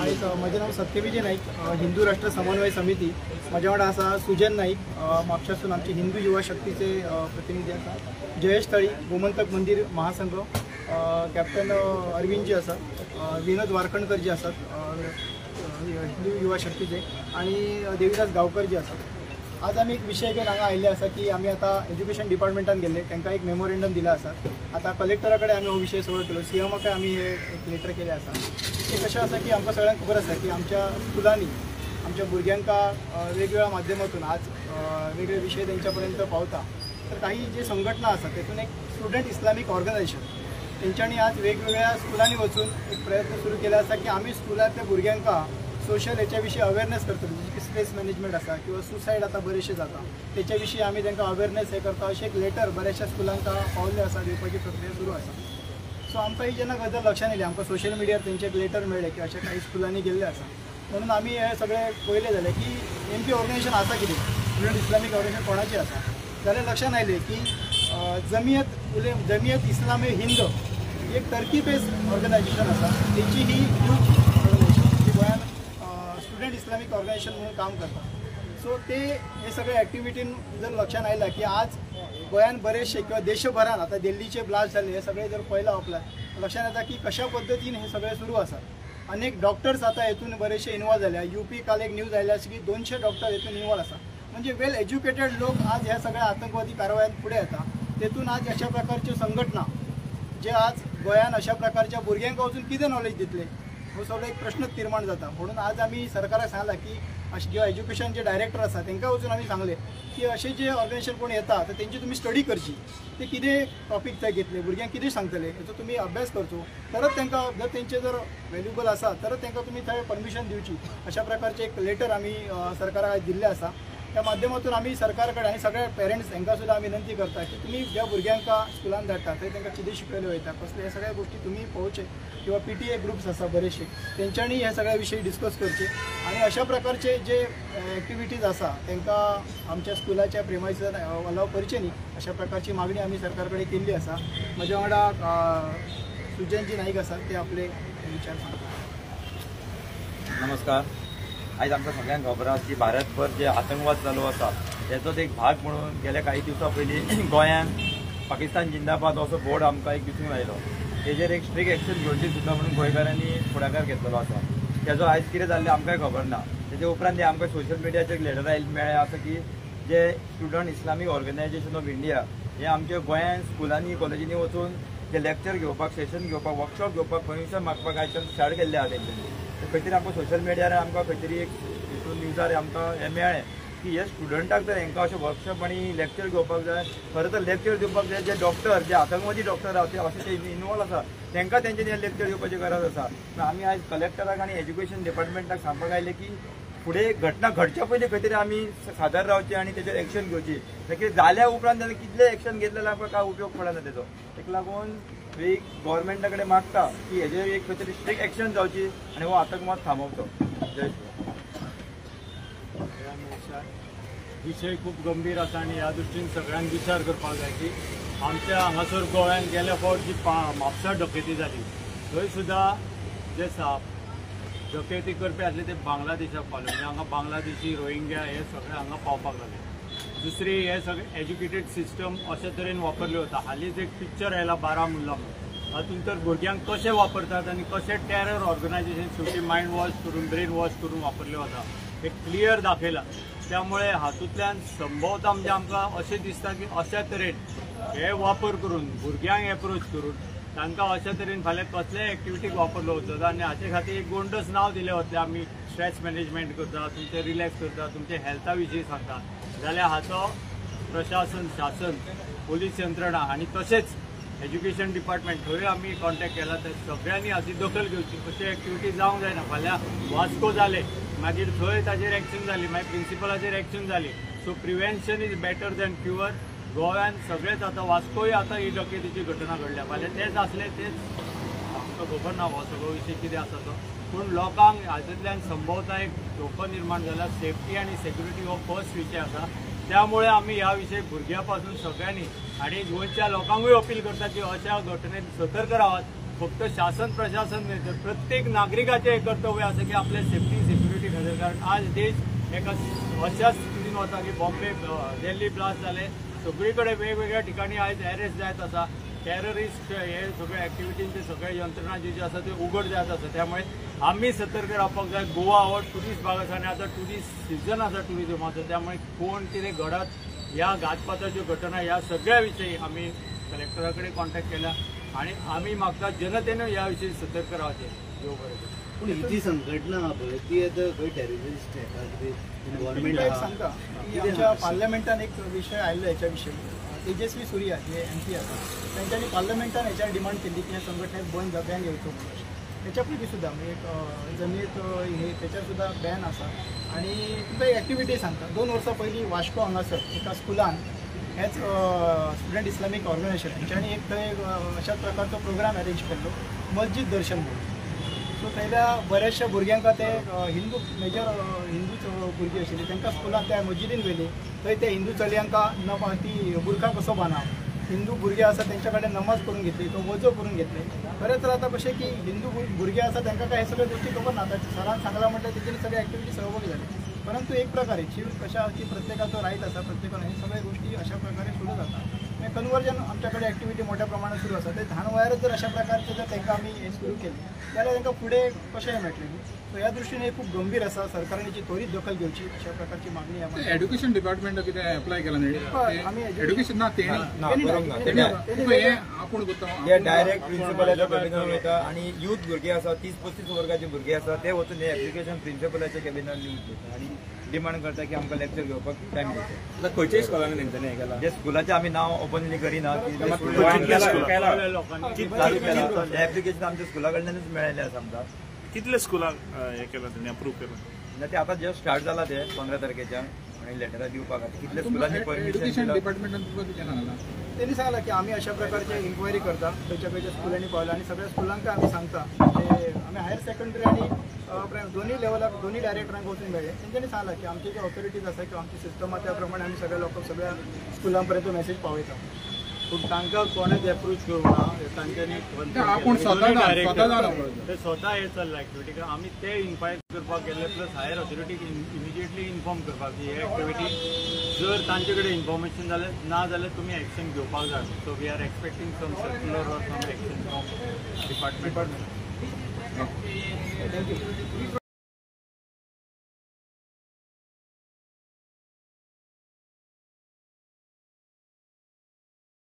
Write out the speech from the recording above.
आयज म्हजें नांव सत्यविजय नाईक, हिंदू राष्ट्र समन्वय समिती. म्हज्या वांगडा आसा सुजन नाईक, म्हापशासून आमचे हिंदू युवा शक्तीचे प्रतिनिधी आसा. जयेश तळी, गोमंतक मंदिर महासंघ, कॅप्टन अरविंदजी आसा, विनोद वारकणकर जी आसात हिंदू युवा शक्तीचे, आणि देवीदास गावकर जी आसात. आज आम्ही एक विषय घेऊन हांगा आयिल्ले आसा की आम्ही आता एज्युकेशन डिपार्टमेंटान गेले, तांकां एक मेमोरेंडम दिला आसा. आता कलेक्टराकडे आम्ही हो विषय सगळो केलो, सीएमाकडे आम्ही हे एक लेटर केले आसा. ते कशें आसा की आमकां सगळ्यांक खबर आसा की आमच्या स्कुलांनी आमच्या भुरग्यांका वेगवेगळ्या माध्यमातून आज वेगळे विषय त्यांच्या पर्यंत पावता. तर काही जे संघटना आसा तातूंत एक स्टुडंट इस्लामीक ऑर्गनायझेशन तेंच्यांनी आज वेगवेगळ्या स्कुलांनी वचून एक प्रयत्न सुरू केला आसा की आम्ही स्कुलांतल्या भुरग्यांका सोशल हेच्या विशीं अवेरनेस करतली, जशें की स्ट्रेस मॅनेजमेंट आसा किंवा सुसायड आता बरेचशे जाता, तेच्या विशीं आमी तांकां अवेरनेस हे करता. अशें एक लेटर बऱ्याचशा स्कुलांका पावल्लें आसा, दिवपाची प्रक्रिया सुरू आसा. सो आमकां ही जेन्ना गजाल लक्षांत येयली, आमकां सोशल मिडियार तेंचे एक लेटर मेळ्ळें की अशा काही स्कुलांनी गेल्ले आसा. म्हणून आमी हे सगळे पळयले जाल्यार की नेमकी ऑर्गनायझेशन आसा कितें, स्टुडंट इस्लामीक ऑर्गनायझेशन कोणाची आसा. जाल्यार लक्षांत आयलें की जमियत इस्लामी हिंद ही एक टर्की बेस्ड ऑर्गनायझेशन आसा. तेची ही यूथ ऑर्गनायझेशन जी गोंयांत स्टुडंट इस्लामीक ऑर्गनायझेशन म्हणून काम करता. सो ते हे सगळे ॲक्टिविटीन जर लक्षांत आयला की आज गोंयांत बरेचशे किंवा देशभरात आता दिल्लीचे ब्लास्ट झाले, हे सगळे जर पळयला आपल्या लक्षांत येता की कशा पद्धतीन हे सगळे सुरू आसा. अनेक डॉक्टर्स आता हेतून बरेचशे इन्वॉल्व झाल्या. यूपी काल एक न्यूज आयल्या की 200 डॉक्टर हेतून इन्वॉल्व आसा. म्हणजे वेल एज्युकेटेड लोक आज ह्या सगळ्या आतंकवादी कारवायांत फुडें येता. तेतून आज अशा प्रकारच्यो संघटना जे आज गोंयांत अशा प्रकारच्या भुरग्यांक वचून कितें नॉलेज दितले, हो सगळो एक प्रश्नच निर्माण जाता. म्हणून आज आम्ही सरकाराक सांगला की अशें किंवा एज्युकेशन जे डायरेक्टर आसा तांकां वचून आम्ही सांगले की अशें जे ऑर्गनायझेशन कोण येता तर तेंची तुमी स्टडी करची. ते कितें टॉपीक ते घेतले, भुरग्यांक कितें सांगतले हेचो तुमी अभ्यास करचो. तरच तांकां जर तेंचे जर व्हॅल्युबल आसा तरच तांकां तुमी थंय परमिशन दिवची. अशा प्रकारचे एक लेटर आम्ही सरकाराक दिल्ले आसा. त्या माध्यमातून आम्ही सरकारकडे आणि सगळ्या पेरेंट्स हांकां सुद्धा आम्ही विनंती करता की तुम्ही ज्या भुरग्यांका स्कुलान धाडटा थंय तांकां कितें शिकयले वयता, कसले हे सगळ्या गोष्टी तुम्ही पळोवचे. किंवा PTA ग्रुप्स आसा बरेचशे, तेंच्यांनी ह्या सगळ्या विशयी डिस्कस करचे. आणि अशा प्रकारचे जे ॲक्टिविटीज आसा तांकां आमच्या स्कुलाच्या प्रेमायझर अलाव करचे न्ही, अशा प्रकारची मागणी आम्ही सरकारकडे केल्ली आसा. म्हज्या वांगडा सुजनजी नाईक आसात, ते आपले विचार सांगतात. नमस्कार. आज आमकां सगळ्यांक खबर आसा की भारतभर जे आतंकवाद चालू आसा त्याचोच एक भाग म्हणून गेल्या काही दिवसां पयलीं गोंयांत पाकिस्तान जिंदाबाद असो बोर्ड आमकां एक दिसून आयलो. तेजेर एक स्ट्रिक्ट एक्शन घेवची सुद्दां म्हणून गोंयकारांनी फुडाकार घेतलेलो आसा. तेजो आयज कितें जाल्लें आमकांय खबर ना. तेजे उपरांत आमकां सोशल मिडियाचेर लेटर मेळ्ळें आसा की जे student Islamic organisation of India हे आमच्या गोंयांत स्कुलांनी कॉलेजींनी वचून जे लेक्चर घेवपाक, सेशन घेवपाक, वर्कशॉप घेवपाक परमिशन मागपाक आयच्यान स्टार्ट केल्ले आहा तेंच्यांनी. खंय तरी आमकां सोशल मिडियार आमकां खंय तरी एक हितून न्यूजार आमकां हें मेळ्ळें की हे स्टुडंटाक जर हांकां अशें वर्कशॉप आनी लेक्चर घेवपाक जाय, खरें तर लेक्चर दिवपाक जाय जे डॉक्टर, जे आतंकवादी डॉक्टर आसा ते अशें ते इन्वॉल्व आसा तांकां तेंच्यांनी हे लेक्चर दिवपाची गरज आसा. आमी आयज कलेक्टराक आनी एज्युकेशन डिपार्टमेंटाक सांगपाक आयले की फुडें घटना घडच्या पयलीं खंय तरी आमी सादर रावचे आनी तेजेर एक्शन घेवची. कितें जाल्या उपरांत ताणें कितलें एक्शन घेतलें जाल्यार आमकां कांय उपयोग पडना तेजो. तेका लागून एक गव्हर्मेंटा कडेन मागता की हेजेर एक खंय तरी स्ट्रिक्ट एक्शन जावची आनी हो आतंकवाद थांबोवचो. जय विषय खूप गंभीर आसा आनी ह्या दृश्टीन सगळ्यांक विचार करपाक जाय की आमच्या हांगासर गोंयांत गेल्या फावट जी म्हापसा डकैती जाली थंय सुद्दां जे डकैती करपी आसले ते बांगलादेशाक पावले. म्हणजे हांगा बांगलादेशी, रोहिंग्या हे सगळे हांगा पावपाक लागले. दुसरी हे सगळे एज्युकेटेड सिस्टम अशा तरेन वापरले वता. हालींच एक पिक्चर आयला बारामुल्ला म्हणून, हातूंत तर भुरग्यांक कशे वापरतात आनी कशे टेरर ऑर्गनायझेशन शेवटी मायंड वॉश करून, ब्रेन वॉश करून वापरले वता हे क्लियर दाखयला. त्यामुळे हातूंतल्यान संभवता म्हणजे आमकां अशें दिसता की अशा तरेन हे वापर करून भुरग्यांक एप्रोच करून तांकां अशा तरेन फाल्यां कसलेय एक्टिविटीक वापरलो वचत आनी हाचे खातीर एक गोंडस नांव दिलें वतलें. आमी स्ट्रेस मॅनेजमेंट करता, तुमचें रिलॅक्स करता, तुमच्या हेल्था विशीं सांगता, जाल्यार हाचो प्रशासन, शासन, पोलीस यंत्रणा आनी तशेंच एज्युकेशन डिपार्टमेंट थंय आमी कॉन्टॅक्ट केला. तर सगळ्यांनी हाची दखल घेवची. अशे एक्टिविटी जावंक जायना. फाल्यां वास्को जाले मागीर थंय ताजेर एक्शन जाली, मागीर प्रिंसिपलाचेर एक्शन जाली. So prevention is better than cure. गोव्यान सगळेच आतां वास्कोय आतां ही डकैतीची घटना घडल्या. फाल्यां तेच आसले तेच आमकां खबर ना हो सगळो विशय कितें आसा तो. पूण लोकांक हातूंतल्यान संभवता एक धोको निर्माण जाला. सेफ्टी आनी सेक्युरिटी हो फर्स्ट विशय आसा. त्यामुळे आम्ही ह्या विषयी भुरग्यां पासून सगळ्यांनी आणि गोंयच्या लोकांकूय अपील करता की अशा घटनेत सतर्क रावात. फक्त शासन प्रशासन नाही तर प्रत्येक नागरिकाचे हे कर्तव्य असं की आपले सेफ्टी सिक्युरिटी खातीर, कारण आज देश एका अशा स्थितीन वता की बॉम्बे दिल्ली ब्लास्ट जाले, सगळीकडे वेगवेगळ्या ठिकाणी आज अरेस्ट जायत आसा, टेररिस्ट हे सगळे ॲक्टिव्हिटींचे सगळे यंत्रणा जी आसा ते उघड जायत आसा. त्यामुळे आम्ही सतर्क रावपाक जाय. गोवा हो टुरिस्ट भाग आसा आणि आता टुरिस्ट सीझन आसा टुरिजमाचो, त्यामुळे कोण कितें घडत ह्या घातपाताच्यो घटना ह्या सगळ्या विशयी आम्ही कलेक्टराकडे कॉन्टॅक्ट केला आणि आम्ही मागता जनतेनं ह्या विषयी सतर्क रावचे. देव बरें. पूण ही जी संघटना पळय ती आतां खंय टेररिस्ट गव्हर्नमेंट एक सांगता की आमच्या पार्लमेंटान एक विषय आयल्लो ह्याच्या विषयी. तेजस्वी सूर्या जे MP आसा त्यांच्यानी पार्लमेंटान ह्याच्यावर डिमांड केली की ह्या संघटनेक बंद बॅन घेवचो म्हणून. त्याच्या पयलीं सुद्दां एक जमनीत हे त्याच्यार सुद्दां बॅन आसा. आणि तुका एक एक्टिविटी सांगता. 2 वर्सां पयलीं वास्को हांगासर एका स्कुलान हेच स्टुडंट इस्लामीक ऑर्गनायझेशन त्यांच्यानी एक थंय अशाच प्रकारचो प्रोग्राम अरेंज केल्लो, मस्जिद दर्शन म्हणून. सो थंयल्या बऱ्याचशा भुरग्यांक ते हिंदू मेजर हिंदूच भुरगीं आशिल्ली तांकां स्कुलान त्या मस्जिदीन व्हेली. थंय ते हिंदू चलयांका ती बुरखा कसो बांदप, हिंदू भुरगे आसा तेंच्या कडेन नमाज करून घेतली, तो वजो करून घेतले. बरेच तर आता कशें की हिंदू भुरगे आसा तांकां काय हे सगळे गोष्टी खबर ना. सरान सांगला म्हटल्यार तेंच्यांनी सगळे ॲक्टिव्हिटी सहभागी झाले. परंतु एक प्रकारे जीव कशा की प्रत्येकाचो राईट आसा, प्रत्येकान हे सगळे गोष्टी अशा प्रकारे सुरू जातात. कन्वर्जन आमच्याकडे ॲक्टिव्हिटी मोठ्या प्रमाणात सुरू आसा. ते ल्हान वयारच जर अशा प्रकारचे जर तांकां आमी हे सुरू केली जाल्यार तांकां फुडें कशेंय मेळटलें. सो ह्या दृश्टीने हे खूप गंभीर आसा. सरकारान याची त्वरित दखल घेवची अशा प्रकारची मागणी आम्हाला. एड्युकेशन डिपार्टमेंट कितें एप्लाय केला न्ही आम्ही एड्युकेशन ना ते आपूण ते डायरेक्ट प्रिन्सिपलाच्या कॅबिनान वयता आणि यूथ भुरगे आसा 30-35 वर्गाचे भुरगे आसा ते वचून हे एप्लिकेशन प्रिन्सिपलाच्या कॅबिनान यूज करता आणि डिमांड करता की आमकां लेक्चर घेवपाक टायम दिवचे. खंयच्याय स्कुलांनी तेंच्यांनी हे केला जे स्कुलाचे आमी नांव ओपनली करिना एप्लिकेशन आमच्या स्कुला कडल्यानूच मेळिल्लें आसा आमकां. कितले स्कुलाक हे केला त्यांनी अप्रूव्ह केलं? ते आता जस्ट स्टार्ट जाला ते 15 तारखेच्या आणि लेटरां दिवपाक आता कितल्या स्कुलांनी परमिशन एड्युकेशन डिपार्टमेंटान तुका कितें सांगला? त्यांनी सांगला की आम्ही अशा प्रकारचे इन्क्वायरी करता खंयच्या खंयच्या स्कुलांनी पावला आणि सगळ्या स्कुलांका आम्ही सांगता. म्हणजे आम्ही हायर सेकंडरी आणि दोन्ही लेवलाक दोन्ही डायरेक्टरांक वचून मेळ्ळे. तेंच्यांनी सांगला की आमची जी ऑथॉरिटीज आसा किंवा आमची सिस्टम आसा त्या प्रमाणे आम्ही सगळ्या लोक सगळ्या स्कुलांपर्यंत मेसेज पावयता. पूण तांकां कोणेच एप्रोच करूंक ना. तांच्यांनी आपूण स्वता ते स्वता हे चल्ला एक्टिविटी. आमी ते इन्क्वायर करपाक गेले प्लस हायर ऑथॉरिटीक इमिजिएटली इन्फॉर्म करपाक की हे एक्टिविटी जर तांचे कडेन इन्फॉर्मेशन जालें ना जाल्यार तुमी एक्शन घेवपाक जाय. So we are expecting some circular or some action from department. Thank you.